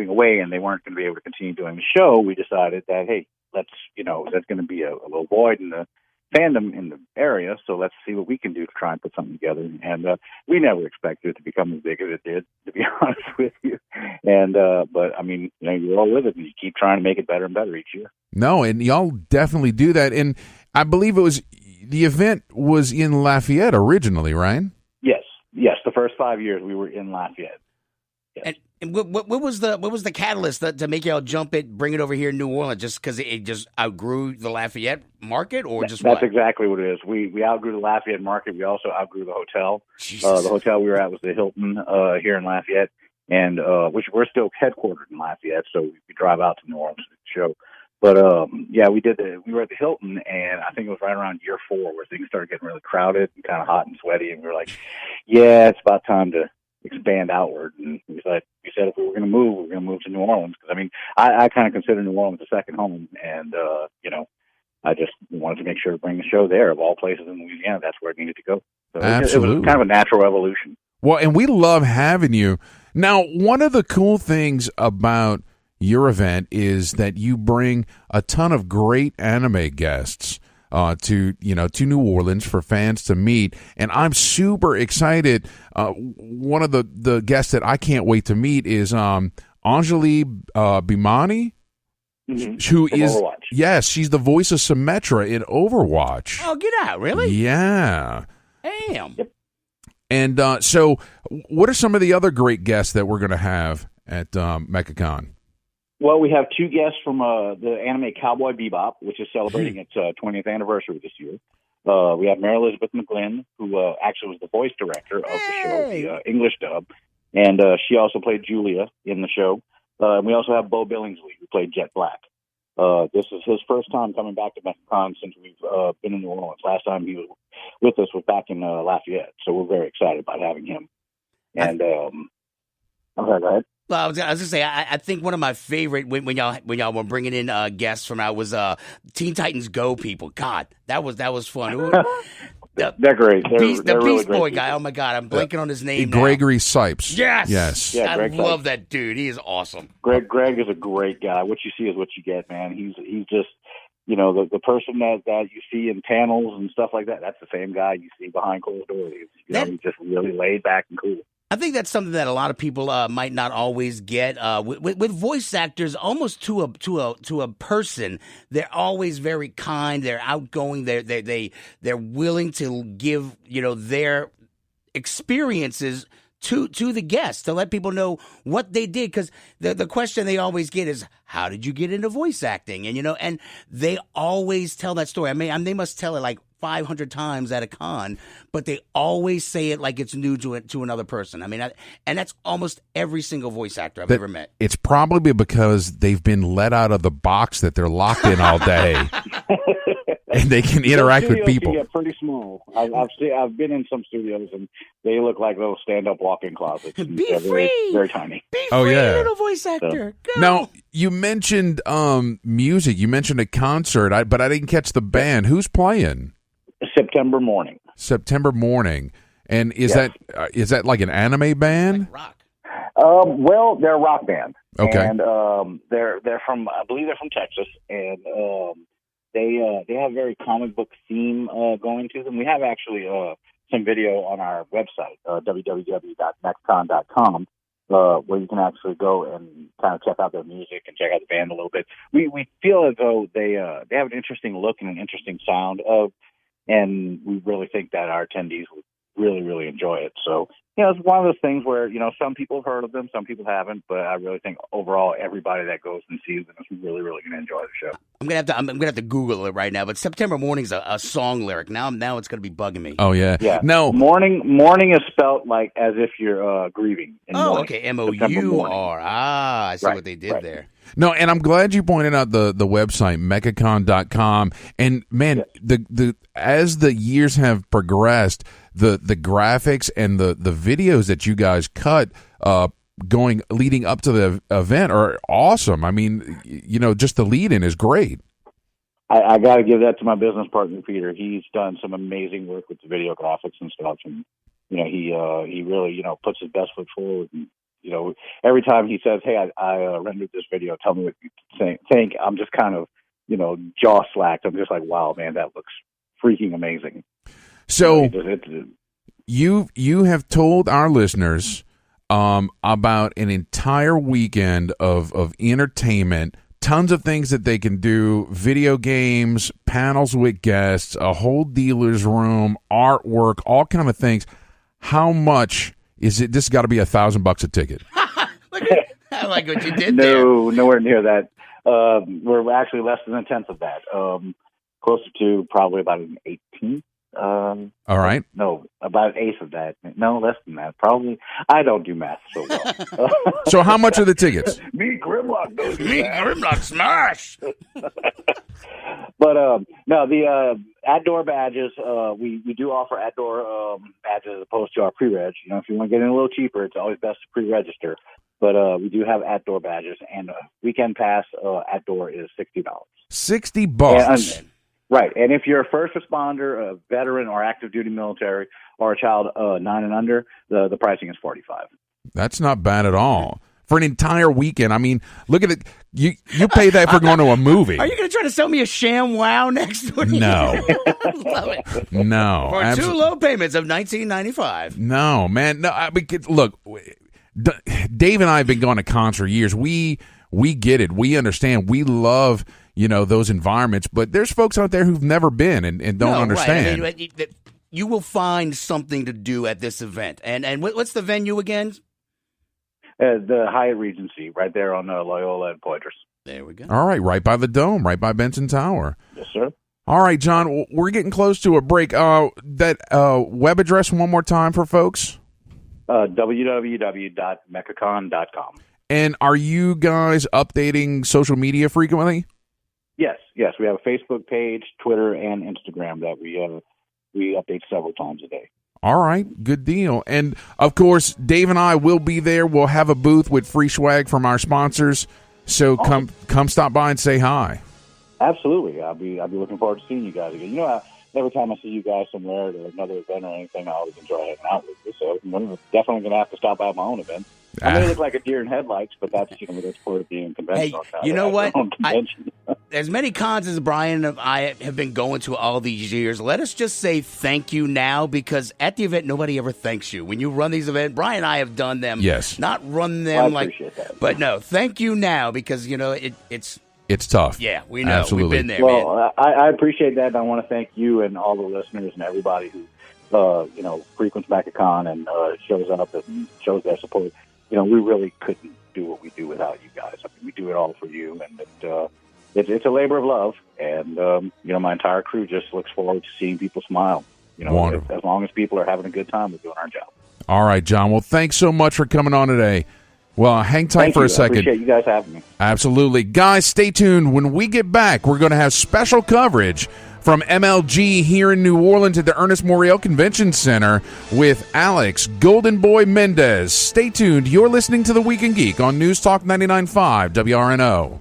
away and they weren't going to be able to continue doing the show, we decided that, hey, there's going to be a little void in the fandom in the area, so let's see what we can do to try and put something together. And we never expected it to become as big as it did, to be honest with you. And but I mean, you're all with it, and you keep trying to make it better and better each year. No, and y'all definitely do that. And I believe the event was in Lafayette originally, right? Yes. The first 5 years we were in Lafayette. Yes. And what was the catalyst to make y'all bring it over here in New Orleans? Just because it just outgrew the Lafayette market, or just that's what? Exactly what it is. We outgrew the Lafayette market. We also outgrew the hotel. The hotel we were at was the Hilton here in Lafayette, and which we're still headquartered in Lafayette, so we drive out to New Orleans to show. But we were at the Hilton, and I think it was right around year 4 where things started getting really crowded and kind of hot and sweaty, and we were like, yeah, it's about time to expand outward. And we said if we were going to move, we were going to move to New Orleans. Because, I mean, I kind of consider New Orleans a second home. And, I just wanted to make sure to bring the show there. Of all places in Louisiana, that's where it needed to go. So absolutely. It was kind of a natural evolution. Well, and we love having you. Now, one of the cool things about your event is that you bring a ton of great anime guests. to New Orleans for fans to meet, and I'm super excited. One of the guests that I can't wait to meet is Anjali Bhimani. Mm-hmm. Who From is Overwatch. Yes, she's the voice of Symmetra in Overwatch. Oh, get out! Really? Yeah. Damn. Yep. And so, what are some of the other great guests that we're going to have at Mechacon? Well, we have two guests from the anime Cowboy Bebop, which is celebrating its 20th anniversary this year. We have Mary Elizabeth McGlynn, who actually was the voice director of the show, the English dub, and she also played Julia in the show. We also have Bo Billingsley, who played Jet Black. This is his first time coming back to Mechacon since we've been in New Orleans. Last time he was with us was back in Lafayette, so we're very excited about having him. And I'm sorry, go ahead. Well, I was gonna say, I think one of my favorite when y'all were bringing in guests from out was Teen Titans Go people. God, that was fun. They're great. They're the really Beast great Boy people. guy. Oh my God, I'm blanking on his name now. Gregory Sipes. Yes. Yeah, I Greg love Sipes. that dude. He is awesome. Greg is a great guy. What you see is what you get, man. He's just, the person that you see in panels and stuff like that. That's the same guy you see behind closed doors. He's just really laid back and cool. I think that's something that a lot of people might not always get with voice actors. Almost to a person, they're always very kind. They're outgoing. They're willing to give their experiences to the guests to let people know what they did. Because the question they always get is, how did you get into voice acting? And they always tell that story. I mean, they must tell it like 500 times at a con, but they always say it like it's new to another person. I mean, and that's almost every single voice actor I've ever met. It's probably because they've been let out of the box that they're locked in all day, and they can interact with people. Get pretty small. I've been in some studios, and they look like little stand-up walk-in closets. Be They're free, very tiny. Be Oh, free, yeah. little voice actor. Go. Now, you mentioned music. You mentioned a concert, but I didn't catch the band. Who's playing? September morning. And is that like an anime band? Like rock. Well, they're a rock band. Okay. And they're from, I believe they're from Texas, and they have a very comic book theme going to them. We have actually some video on our website, www.mechacon.com, where you can actually go and kind of check out their music and check out the band a little bit. We feel as though they have an interesting look and an interesting sound and we really think that our attendees would really, really enjoy it. So, it's one of those things where, some people have heard of them, some people haven't, but I really think overall everybody that goes and sees them is really, really going to enjoy the show. I'm gonna have to Google it right now. But September morning's a song lyric. Now it's gonna be bugging me. Oh yeah. Yeah. No. Morning is spelt like as if you're grieving. Okay. MOUR. I see what they did there. No, and I'm glad you pointed out the website mechacon.com. And man, the as the years have progressed, the graphics and the videos that you guys cut leading up to the event are awesome. I mean, just the lead in is great. I got to give that to my business partner Peter. He's done some amazing work with the video graphics and stuff, and he really puts his best foot forward. And every time he says, "Hey, I rendered this video. Tell me what you think." I'm just kind of jaw slacked. I'm just like, "Wow, man, that looks freaking amazing." So you have told our listeners about an entire weekend of entertainment, tons of things that they can do, video games, panels with guests, a whole dealer's room, artwork, all kind of things. How much is it? This has got to be $1,000 a ticket. I like what you did there. there. No, nowhere near that. We're actually less than a tenth of that. Closer to probably about an 18th. All right. No, about an eighth of that. No, less than that. Probably. I don't do math so well. So how much are the tickets? Me, Grimlock, knows Me, Grimlock, smash! But no, the at-door badges, we do offer at-door badges as opposed to our pre-reg. If you want to get in a little cheaper, it's always best to pre-register. But we do have at-door badges, and weekend pass at-door is $60. $60. Right, and if you're a first responder, a veteran, or active duty military, or a child 9 and under, the pricing is $45. That's not bad at all. for an entire weekend. I mean, look at it. You pay that for going to a movie. Are you going to try to sell me a sham wow next week? No. Love it. No. For 2 low payments of $19.95. No, man. No, I mean, look, Dave and I have been going to cons for years. We get it. We understand. We love, those environments. But there's folks out there who've never been and don't understand. Right. I mean, you will find something to do at this event. And what's the venue again? The Hyatt Regency, right there on Loyola and Poitras. There we go. All right by the Dome, right by Benson Tower. Yes, sir. All right, John, we're getting close to a break. That web address one more time for folks? www.mechacon.com. And are you guys updating social media frequently? Yes. We have a Facebook page, Twitter, and Instagram that we update several times a day. All right, good deal. And, of course, Dave and I will be there. We'll have a booth with free swag from our sponsors. So come stop by and say hi. Absolutely. I'll be looking forward to seeing you guys again. Every time I see you guys somewhere at another event or anything, I always enjoy hanging out with you. So I'm definitely going to have to stop by my own event. I may look like a deer in headlights, but that's part of being conventional. Hey, you know what? As many cons as Brian and I have been going to all these years, let us just say thank you now, because at the event, nobody ever thanks you. When you run these events, Brian and I have done them. Yes. Not run them I appreciate that. But no, thank you now, because, it's tough. Yeah, we know. Absolutely. We've been there, well, man. I appreciate that, and I want to thank you and all the listeners and everybody who, frequents Mechacon and shows up and shows their support. We really couldn't do what we do without you guys. I mean, we do it all for you, and it's a labor of love. And my entire crew just looks forward to seeing people smile. Wonderful. As long as people are having a good time, we're doing our job. All right, John. Well, thanks so much for coming on today. Well, hang tight for a second. I appreciate you guys having me. Absolutely. Guys, stay tuned. When we get back, we're going to have special coverage from MLG here in New Orleans at the Ernest Morial Convention Center with Alex Goldenboy Mendez. Stay tuned. You're listening to The Week in Geek on News Talk 99.5 WRNO.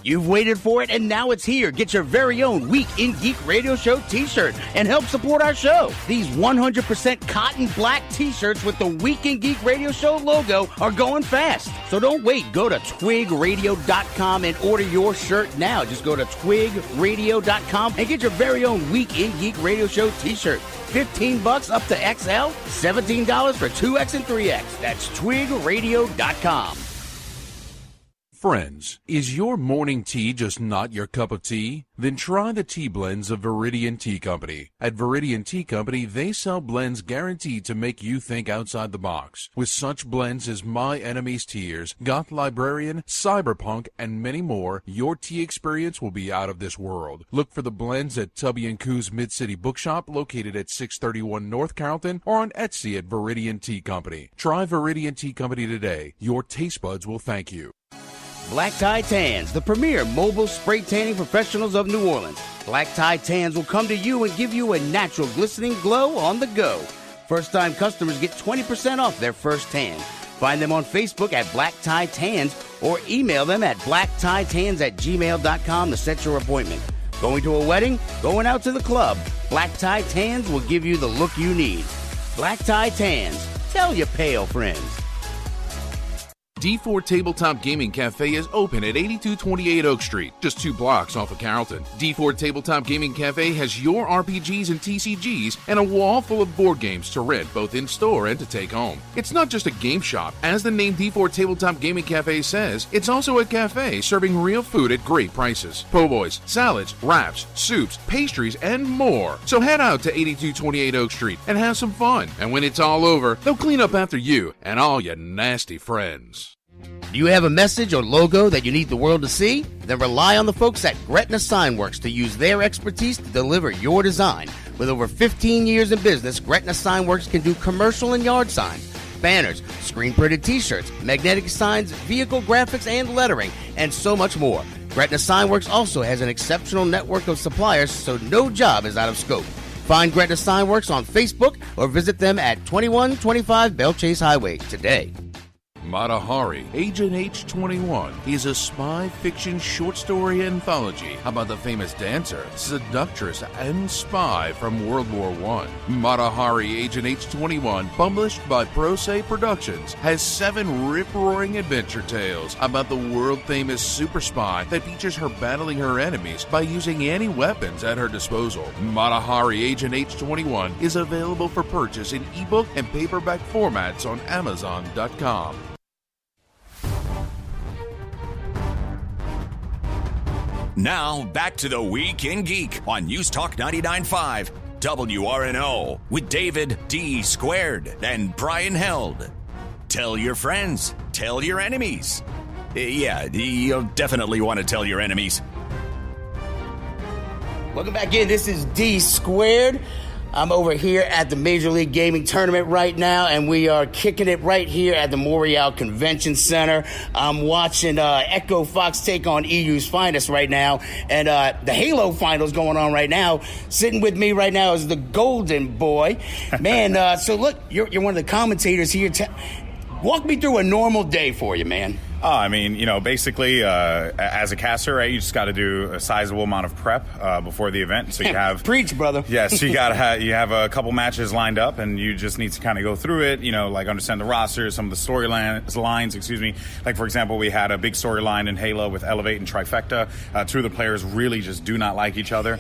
You've waited for it, and now it's here. Get your very own Week in Geek Radio Show t-shirt and help support our show. These 100% cotton black t-shirts with the Week in Geek Radio Show logo are going fast. So don't wait. Go to twigradio.com and order your shirt now. Just go to twigradio.com and get your very own Week in Geek Radio Show t-shirt. $15 up to XL, $17 for 2X and 3X. That's twigradio.com. Friends, is your morning tea just not your cup of tea? Then try the tea blends of Viridian Tea Company. At Viridian Tea Company, they sell blends guaranteed to make you think outside the box. With such blends as My Enemy's Tears, Goth Librarian, Cyberpunk, and many more, your tea experience will be out of this world. Look for the blends at Tubby & Coo's Mid-City Bookshop, located at 631 North Carrollton, or on Etsy at Viridian Tea Company. Try Viridian Tea Company today. Your taste buds will thank you. Black Tie Tans, the premier mobile spray tanning professionals of New Orleans. Black Tie Tans will come to you and give you a natural glistening glow on the go. First-time customers get 20% off their first tan. Find them on Facebook at Black Tie Tans or email them at blacktieTans@gmail.com to set your appointment. Going to a wedding? Going out to the club? Black Tie Tans will give you the look you need. Black Tie Tans. Tell your pale friends. D4 Tabletop Gaming Cafe is open at 8228 Oak Street, just 2 blocks off of Carrollton. D4 Tabletop Gaming Cafe has your RPGs and TCGs and a wall full of board games to rent both in-store and to take home. It's not just a game shop. As the name D4 Tabletop Gaming Cafe says, it's also a cafe serving real food at great prices. Po' boys, salads, wraps, soups, pastries, and more. So head out to 8228 Oak Street and have some fun. And when it's all over, they'll clean up after you and all your nasty friends. Do you have a message or logo that you need the world to see? Then rely on the folks at Gretna Signworks to use their expertise to deliver your design. With over 15 years in business, Gretna Signworks can do commercial and yard signs, banners, screen-printed t-shirts, magnetic signs, vehicle graphics and lettering, and so much more. Gretna Signworks also has an exceptional network of suppliers, so no job is out of scope. Find Gretna Signworks on Facebook or visit them at 2125 Belle Chase Highway today. Matahari, Agent H21 is a spy fiction short story anthology about the famous dancer, seductress, and spy from World War I. Matahari, Agent H21, published by Pro Se Productions, has 7 rip-roaring adventure tales about the world-famous super spy that features her battling her enemies by using any weapons at her disposal. Matahari, Agent H21 is available for purchase in ebook and paperback formats on Amazon.com. Now, back to the Week in Geek on News Talk 99.5 WRNO with David D. Squared and Brian Held. Tell your friends. Tell your enemies. Yeah, you'll definitely want to tell your enemies. Welcome back in. This is D Squared. I'm over here at the Major League Gaming Tournament right now, and we are kicking it right here at the Montreal Convention Center. I'm watching Echo Fox take on EU's Finest right now, and the Halo Finals going on right now. Sitting with me right now is the Goldenboy. Man, so look, you're one of the commentators here. Walk me through a normal day for you, man. Oh, I mean, basically, as a caster, right, you just got to do a sizable amount of prep before the event. So you have preach, brother. Yes, you have a couple matches lined up, and you just need to kind of go through it. Like understand the roster, some of the storylines. Excuse me. Like for example, we had a big storyline in Halo with Elevate and Trifecta. 2 of the players really just do not like each other.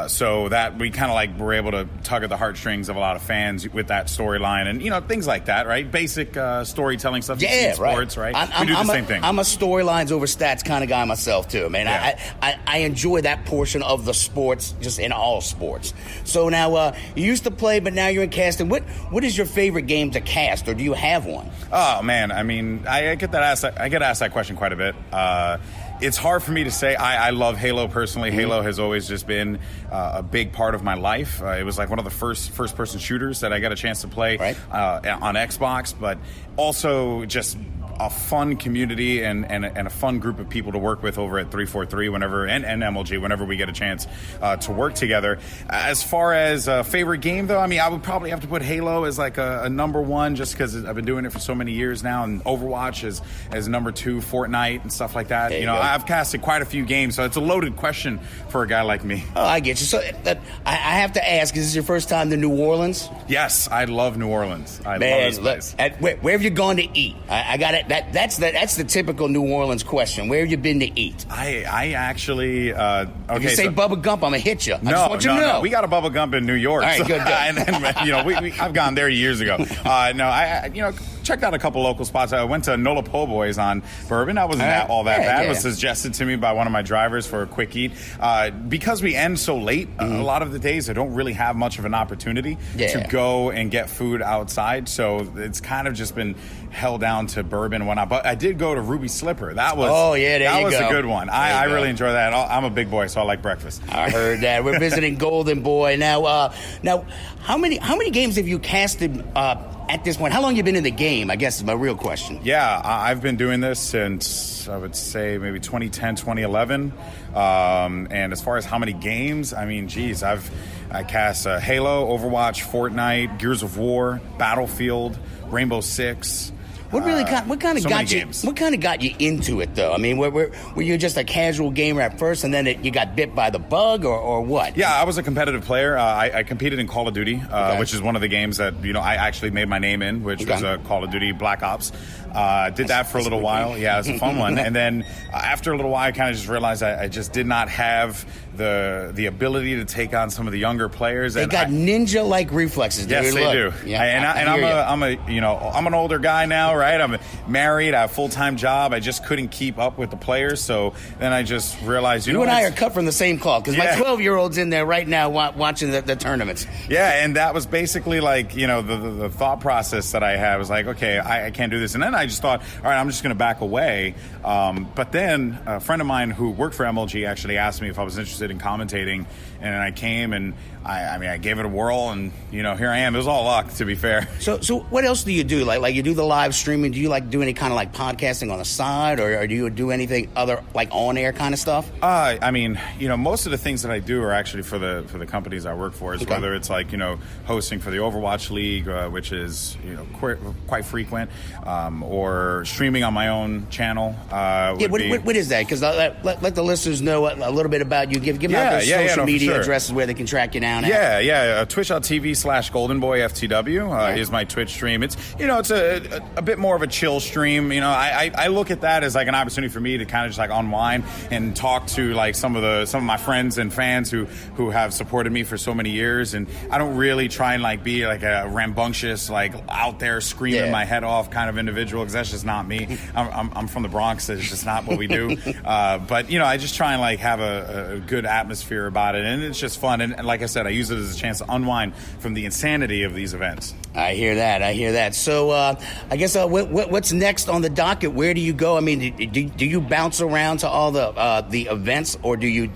So that we kind of were able to tug at the heartstrings of a lot of fans with that storyline, and things like that, right? Basic storytelling stuff. Yeah, in sports, right? We do the same thing. I'm a storylines over stats kind of guy myself too, man. Yeah. I enjoy that portion of the sports, just in all sports. So now you used to play, but now you're in casting. What is your favorite game to cast, or do you have one? Oh man, I mean, I get asked that question quite a bit. It's hard for me to say. I love Halo personally. Mm-hmm. Halo has always just been a big part of my life. It was like one of the first-person shooters that I got a chance to play on Xbox, but also just a fun community and a fun group of people to work with over at 343 and MLG whenever we get a chance to work together. As far as favorite game, though, I mean, I would probably have to put Halo as like a number one just because I've been doing it for so many years now, and Overwatch as number 2, Fortnite and stuff like that. I've casted quite a few games, so it's a loaded question for a guy like me. Oh, I get you. So I have to ask, is this your first time to New Orleans? Yes, I love New Orleans. I love this place. Where have you gone to eat? I got it. That's the typical New Orleans question. Where have you been to eat? I actually okay. If you say Bubba Gump, I'm gonna hit you. I just want you to know. No, we got a Bubba Gump in New York. All right, good. And I've gone there years ago. I checked out a couple local spots. I went to NOLA Po' Boys on Bourbon. That wasn't all that bad. It was suggested to me by one of my drivers for a quick eat. Because we end so late, a lot of the days I don't really have much of an opportunity to go and get food outside. So it's kind of just been held down to Bourbon and whatnot. But I did go to Ruby Slipper. That was a good one. I really enjoy that. I'm a big boy, so I like breakfast. I heard that. We're visiting Goldenboy now. How many games have you casted at this point? How long have you been in the game, I guess is my real question. Yeah, I've been doing this since, I would say, maybe 2010, 2011. And as far as how many games, I mean, geez, I cast Halo, Overwatch, Fortnite, Gears of War, Battlefield, Rainbow Six. What kind of got you into it, though? I mean, were you just a casual gamer at first, and then you got bit by the bug, or what? Yeah, I was a competitive player. I competed in Call of Duty, which is one of the games that I actually made my name in, which was Call of Duty Black Ops. Did that for a little while. Yeah, it was a fun one. And then after a little while, I kind of just realized I just did not have the ability to take on some of the younger players. They got ninja-like reflexes. Yes, they do. Yeah, I'm an older guy now, right? I'm married. I have a full-time job. I just couldn't keep up with the players. So then I just realized, you and I are cut from the same cloth, because my 12-year-old's in there right now watching the tournaments. Yeah, and that was basically like, the thought process that I had was like, okay, I can't do this. And then I just thought, all right, I'm just going to back away. But then a friend of mine who worked for MLG actually asked me if I was interested in commentating, and I came and I gave it a whirl, and here I am. It was all luck, to be fair. So what else do you do? Like you do the live stream streaming, do you like do any kind of like podcasting on the side, or do you do anything other like on air kind of stuff? I mean, most of the things that I do are actually for the companies I work for. Is whether it's like hosting for the Overwatch League, which is quite frequent, or streaming on my own channel. What is that? Because let the listeners know a little bit about you. Give them out those social media addresses where they can track you down. Twitch.tv/GoldenboyFTW is my Twitch stream. It's it's a bit more of a chill stream. I look at that as like an opportunity for me to kind of just like unwind and talk to like some of my friends and fans who have supported me for so many years. And I don't really try and like be like a rambunctious like out there screaming my head off kind of individual, because that's just not me. I'm from the Bronx. It's just not what we do. But I just try and like have a good atmosphere about it, and it's just fun. And like I said, I use it as a chance to unwind from the insanity of these events. I hear that. So I guess what's next on the docket? Where do you go? I mean, do you bounce around to all the events, or do you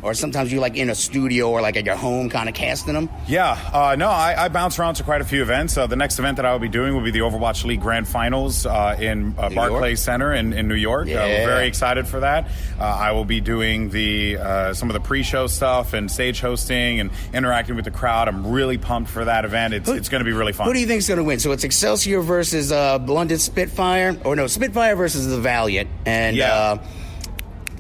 or sometimes you like in a studio or like at your home kind of casting them? Yeah, no, I bounce around to quite a few events. The next event that I will be doing will be the Overwatch League Grand Finals in Barclays Center in New York. We're very excited for that. I will be doing some of the pre-show stuff and stage hosting and interacting with the crowd. I'm really pumped for that event. It's going to be really fun. Who do you think is going to win? So it's Excelsior versus London Spitfire, or no, Spitfire versus the Valiant, and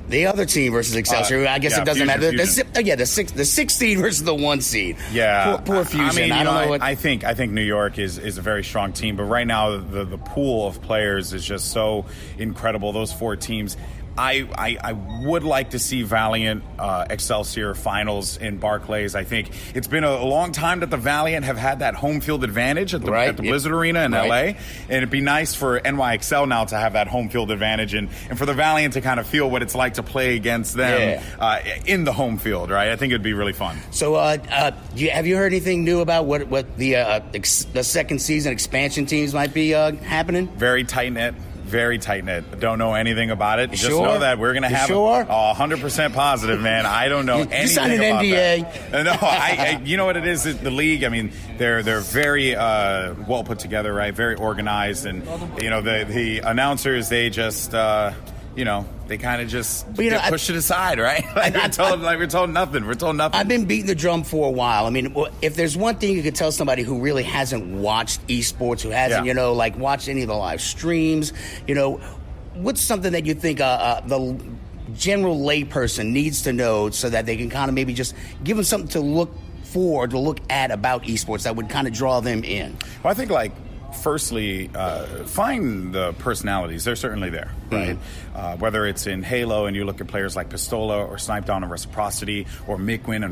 the other team versus Excelsior. I guess it doesn't matter. The 6 seed versus the 1 seed. Yeah, poor Fusion. I don't know. I think New York is a very strong team, but right now the pool of players is just so incredible. Those 4 teams. I would like to see Valiant Excelsior finals in Barclays. I think it's been a long time that the Valiant have had that home field advantage at the Blizzard Arena in LA, and it'd be nice for NYXL now to have that home field advantage and for the Valiant to kind of feel what it's like to play against them in the home field, right? I think it'd be really fun. So have you heard anything new about what the second season expansion teams might be happening? Very tight-knit. Very tight-knit. Don't know anything about it. Just know that we're going to have 100% positive, man. I don't know anything you signed an about NDA. That. No, I you know what it is? The league, I mean, they're very well put together, right? Very organized. And, the announcers, they just... they kind of just pushed it aside, right? We're told nothing. We're told nothing. I've been beating the drum for a while. I mean, if there's one thing you could tell somebody who really hasn't watched esports, who hasn't, watched any of the live streams, what's something that you think the general layperson needs to know so that they can kind of maybe just give them something to look at about esports that would kind of draw them in? Well, I think firstly, find the personalities. They're certainly there, right? Whether it's in Halo and you look at players like Pistola or Sniped On and Reciprocity, or Mikwin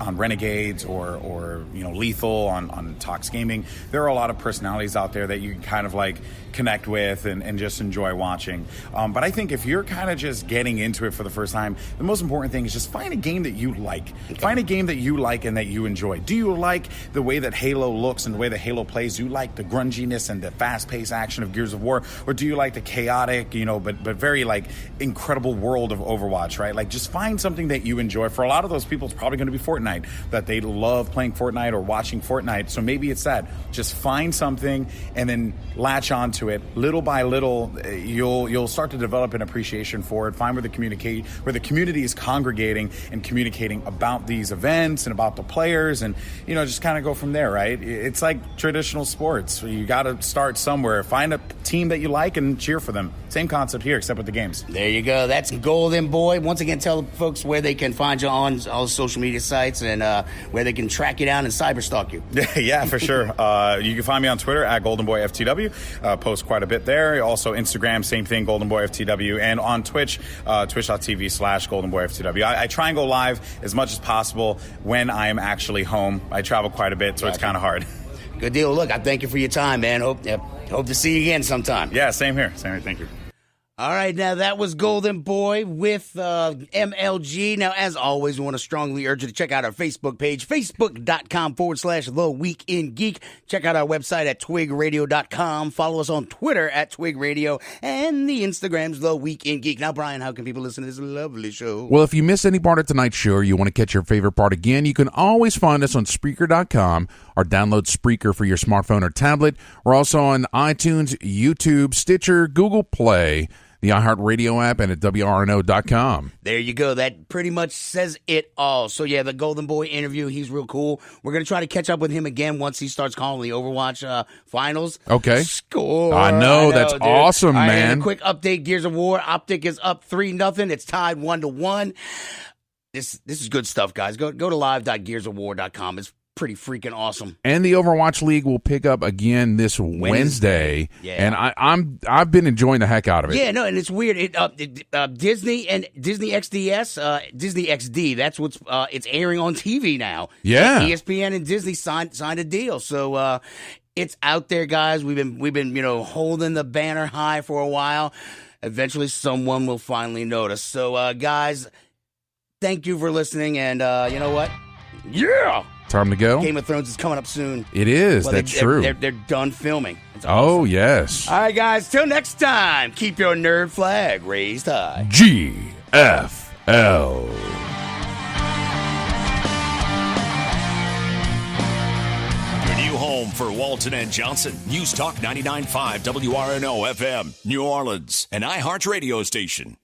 on Renegades, or Lethal on Tox Gaming. There are a lot of personalities out there that you can kind of like connect with and just enjoy watching. But I think if you're kind of just getting into it for the first time, the most important thing is just find a game that you like. Find a game that you like and that you enjoy. Do you like the way that Halo looks and the way that Halo plays? Do you like the grunginess and the fast-paced action of Gears of War? Or do you like the chaotic, but very like incredible world of Overwatch, right? Like, just find something that you enjoy. For a lot of those people, it's probably going to be Fortnite, that they love playing Fortnite or watching Fortnite. So maybe it's that. Just find something and then latch onto it. Little by little, you'll start to develop an appreciation for it. Find where the community is congregating and communicating about these events and about the players, and just kind of go from there, right? It's like traditional sports. You got to start somewhere. Find a team that you like and cheer for them. Same concept here, except with the games. There you go. That's Goldenboy. Once again, tell folks where they can find you on all social media sites and where they can track you down and cyberstalk you. Yeah, for sure. You can find me on Twitter at GoldenboyFTW. Post quite a bit there. Also Instagram, same thing, GoldenboyFTW. And on Twitch, twitch.tv/GoldenboyFTW. I try and go live as much as possible when I am actually home. I travel quite a bit, so it's kind of hard. Good deal. Look, I thank you for your time, man. Hope to see you again sometime. Yeah, same here. Thank you. All right, now that was Goldenboy with MLG. Now, as always, we want to strongly urge you to check out our Facebook page, facebook.com/The Week in Geek. Check out our website at twigradio.com. Follow us on Twitter at twigradio, and the Instagram's The Week in Geek. Now, Brian, how can people listen to this lovely show? Well, if you missed any part of tonight's show or you want to catch your favorite part again, you can always find us on Spreaker.com or download Spreaker for your smartphone or tablet. We're also on iTunes, YouTube, Stitcher, Google Play, the Hyatt Radio app, and at WRNO.com. There you go. That pretty much says it all. So, yeah, the Goldenboy interview, he's real cool. We're going to try to catch up with him again once he starts calling the Overwatch finals. Okay. Score. I know that's dude. awesome, All right, man. and a quick update, Gears of War. Optic is up 3-0. It's tied 1-1. This is good stuff, guys. Go to live.gearsofwar.com. It's pretty freaking awesome. And the Overwatch League will pick up again this Wednesday. Yeah. And I've been enjoying the heck out of it. Yeah, no, and it's weird. Disney and Disney XDS, Disney XD. That's what's it's airing on TV now. Yeah. ESPN and Disney signed a deal, so it's out there, guys. We've been holding the banner high for a while. Eventually, someone will finally notice. So, guys, thank you for listening, and you know what? Yeah. Time to go. Game of Thrones is coming up soon. It is. Well, That's true. They're done filming. It's awesome. Oh, yes. All right, guys. Till next time, keep your nerd flag raised high. GFL. Your new home for Walton and Johnson. News Talk 99.5 WRNO FM, New Orleans, an iHeart radio station.